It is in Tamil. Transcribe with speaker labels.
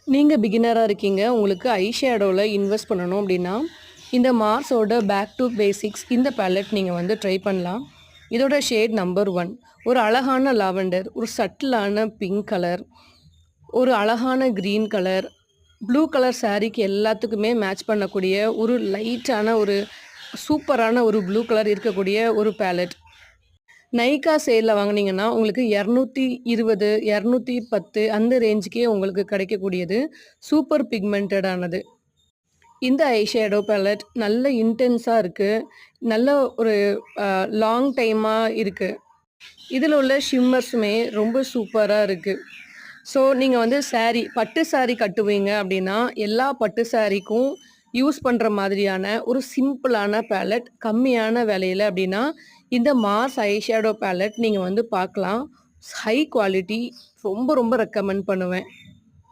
Speaker 1: நீங்க பிகினரா இருக்கீங்க. உங்களுக்கு ஐ ஷேடோல இன்வெஸ்ட் பண்ணணும் அப்டின்னா, இந்த மார்ஸோட பேக் டூ பேசிக்ஸ் இந்த பேலட் நீங்க வந்து ட்ரை பண்ணலாம். இதோட ஷேட் நம்பர் 1 ஒரு அழகான லாவெண்டர், ஒரு சட்டிலான பிங்க் கலர், ஒரு அழகான கிரீன் கலர், ப்ளூ கலர் சாரீக்கு எல்லாத்துக்குமே மேட்ச் பண்ணக்கூடிய ஒரு லைட்டான ஒரு சூப்பரான ஒரு ப்ளூ கலர் இருக்கக்கூடிய ஒரு பேலட். நைக்கா சேல்ல வாங்குனீங்கன்னா, உங்களுக்கு 220, 210 அந்த ரேஞ்சுக்கே உங்களுக்கு கிடைக்கக்கூடியது. சூப்பர் பிக்மென்டட் ஆனது. இந்த ஐ ஷேடோ பேலட் நல்ல இன்டென்ஸா இருக்கு. நல்ல ஒரு லாங் டைமா இருக்கு. இதில உள்ள ஷிம்மர்ஸுமே ரொம்ப சூப்பரா இருக்கு. ஸோ, நீங்க வந்து பட்டு சாரி கட்டுவீங்க அப்டின்னா, எல்லா பட்டு சாரிக்கும் யூஸ் பண்ற மாதிரியான ஒரு சிம்பிளான பேலட், கம்மியான விலையில அப்டின்னா, இந்த மார்ஸ் ஐ ஷேடோ பேலட் நீங்க வந்து பார்க்கலாம். ஹை குவாலிட்டி ரொம்ப ரொம்ப ரெக்கமெண்ட் பண்ணுவேன்.